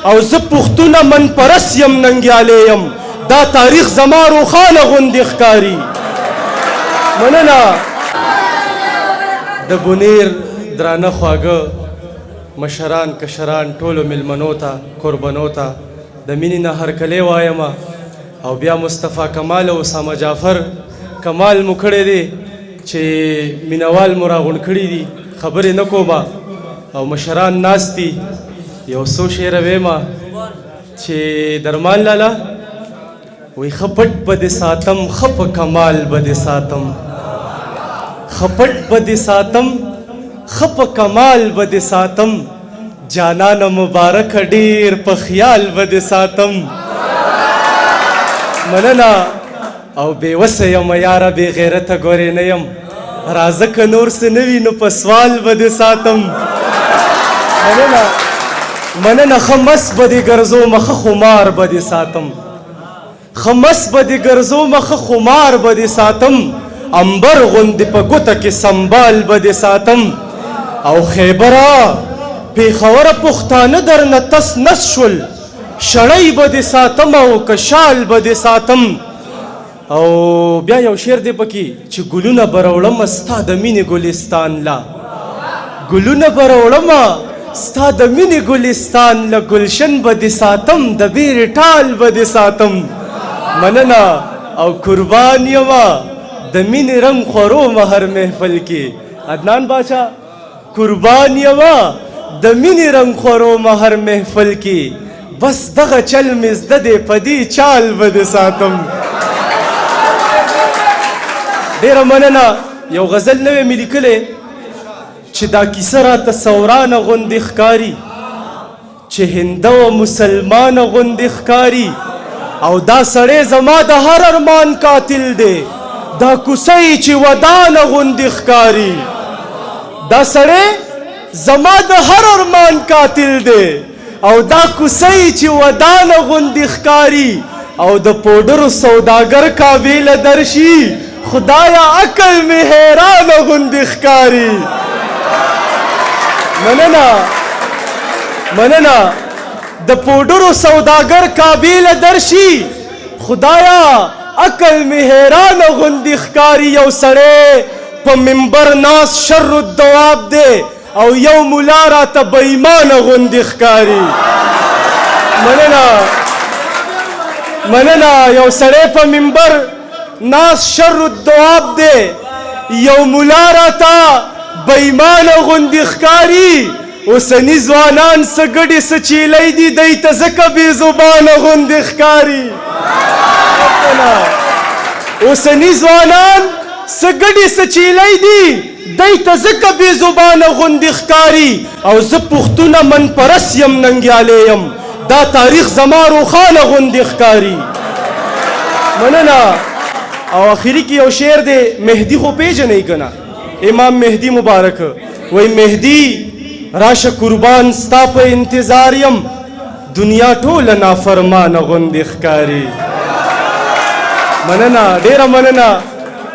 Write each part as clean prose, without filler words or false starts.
او زه پښتونه من پرس یم ننګیالی یم دا تاریخ زما روښانه غوندې ښکاري. مننه د بونیر درانه خواږه مشران کشران ټولو مېلمنو ته قربنو ته د مینې نه هرکلی وایم او بیا مصطفی کمال او اسامه جعفر کمال مو کړی دی چې مینوال مو راغونډ کړي دي خبرې نه کومه او مشران ناست دي یو څو شعره ویمه چې درمان لالا وی ښه پټ به دې ساتم ښه په کمال به دې ساتم ښه پټ به دې ساتم ښه په کمال به دې ساتم جانانه مبارکه ډېر په خیال به دې ساتم. مننه او بېوسه یم یاره بې غیرته ګورې نه یم راځه که نور څه نه وي نو په سوال به دې ساتم. مننه ښه مس به دې ګرځومه ښه خمار به دې ساتم ښه مس به دې ګرځومه ښه خمار به دې ساتم امبر غوندې په ګوته کې سنبال به دې ساتم. او خیبره پېښوره پښتانه درنه تس نس شول شړی به دې ساتم او کشال به دې ساتم. او بیا یو شعر دی پکې چې ګلونه به راوړمه ستا د مینې ګلستان لا ګلونه به راوړمه ستا د مینې ګلستان له ګلشن به دې ساتم د بیرې ټال به دې ساتم. مننه او قربان یمه د مینې رنګ خورو هر محفل کې عدنان باچا قربان یمه د مینې رنګ خورو هر محفل کې بس دغه چل مې زده دی په دې چال به دې ساتم. ډېره مننه یو غزل نوی مې لیکلی چې دا کیسه راته سورانه غوندې ښکاري چې هنده و مسلمانه غوندې ښکاري او دا سړی زما د هر ارمان قاتل دی دا کوسۍ چې ودانه غوندې ښکاري دا سړی زما د هر ارمان قاتل دی او دا کوسۍ چې ودانه غوندې ښکاري او د پوډرو سوداګر کابل درشي خدایا عقل مې حیرانه غوندې ښکاري. مننه د پوډرو سوداګر کابل درشي خدایا عقل مې حیرانه غوندې ښکاري. یو سړی په منبر ناس شر الدواب دی او یو ملا راته بېایمانه غوندې ښکاري. مننه یو سړی په منبر ناس شر الدواب دی یو ملا راته بېایمانه غوندې ښکاري. اوسني ځوانان څه ګډې څه چیلی دي دی ته ځکه بې زبانه غوندې ښکاري. اوسني ځوانان څه ګډې څه چیلی دي دی ته ځکه بې زبانه غوندې ښکاري. او زه پښتونه من پرس یم ننګیالی یم دا تاریخ زما روښانه غوندې ښکاري. مننه او آخري کې یو شعر دی مهدي خو پیژنئ که نه امام مهدي مبارک وی مهدي راشه قربان ستا په انتظار یم دنیا ټوله نافرمانه غوندې ښکاري. مننه ډېره مننه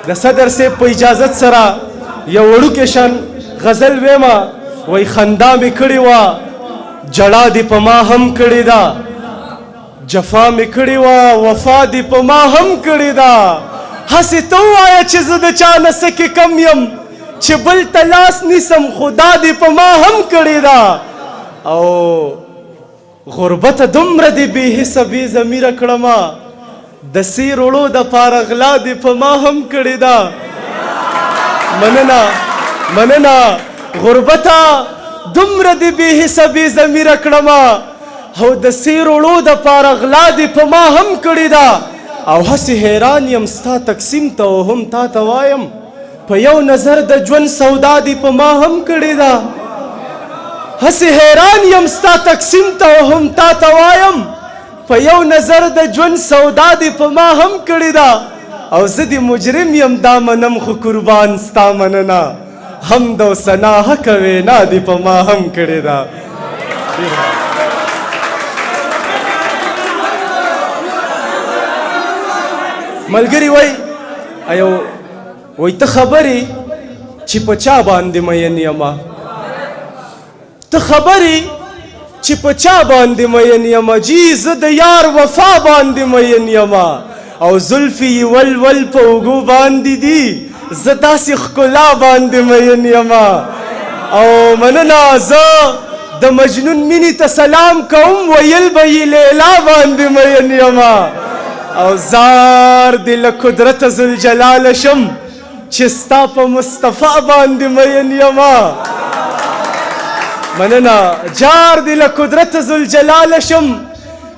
د صدر صاحب په اجازت سره یو وړوکی شان غزل ویمه وی خندا مې کړې وه جړا دې په ما هم کړې ده جفا مې کړې وه وفا دې په ما هم کړې ده هسې ته ووایه چې زه د چا نه څه کې کم یم چې بل ته لاس نیسم خدا دې په ما هم کړې ده او غربته دومره دې بې حسه بې ضمیره کړمه د سې روړو دپاره غلا دې په ما هم کړې ده. مننه غربته دومره دې بې حسه بې ضمیره کړمه او د سې روړو دپاره غلا دې په ما هم کړې ده او هسې حیران یم ستا تقسیم ته او هم تا ته وایم په یو نظر د ژوند سودا دې په ما هم کړې ده. هسې حیران یم ستا تقسیم ته او هم تا ته وایم په یو نظر د ژوند سودا دې په ما هم کړې ده او زه دې مجرم یم دا منم خو قربان ستا مننه حمد او ثنا حق وینا دې په ما هم کړې ده. ملګري وای ته خبرې چې په چا باندې مین یمه ته خبرې چې چې په چا باندې مین یمه جی زه د یار وفا باندې مین یمه او زلفې یې ول په اوږو باندې دي زه داسې ښکلا باندې مین یمه او مننه زه د مجنون مینې ته سلام کوم ویل به یې لیلا باندې مین یمه او زار دې له قدرته ذوالجلاله شم چې ستا په مصطفی باندې مین یمه مننه جار دې له قدرته ذوالجلاله شم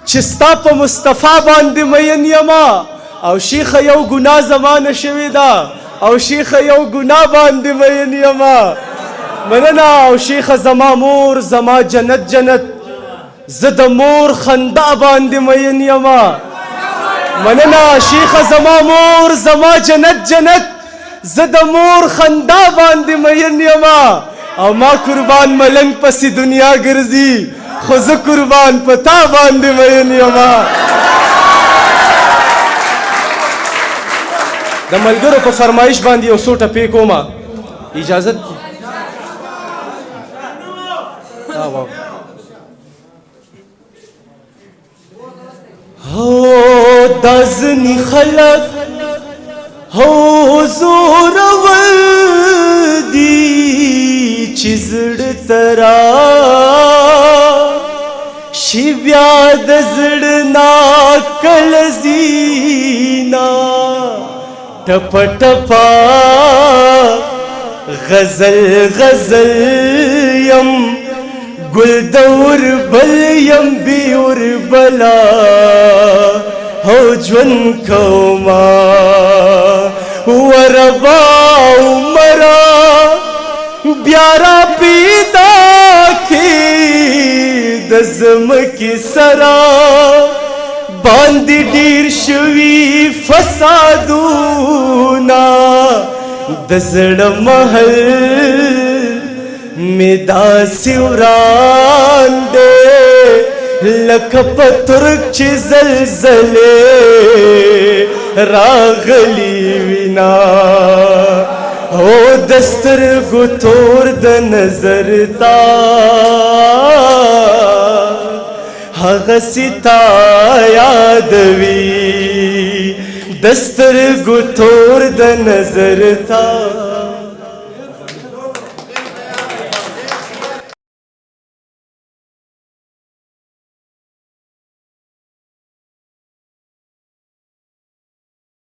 چې ستا په مصطفی باندې مین یمه او شیخه یو ګناه زمانه شوې ده او شیخه یو ګناه باندې مین یمه مننه او شیخه زما مور زما جنت زه د مور خندا باندې مین یمه مننه شیخه زما مور زما جنت زه د مور خندا باندې مین یمه او ما قربان ملنګ پسې دنیا ګرځي خو زه قربان په تا باندې مین یمه د ملګرو په فرمایش باندې یو څو ټپې کومه اجازت هو دا ځینې خلک هو زورور دي چې زړه ته راشي بیا د زړه نه کله ځي ټپه ټپه غزل یم گل د اوربل یم بی اوربلا هو ژوند کوما وربا عمره بیا را پیدا کې د ځمکې سره باندې ډېر شوي فسادونه د زړه محل مې داسې وران دی لکه په ترک چې زلزلې راغلي وینا او د سترګو تور د نظر تار هغسې تا یادوي د سترګو تور د نظر تار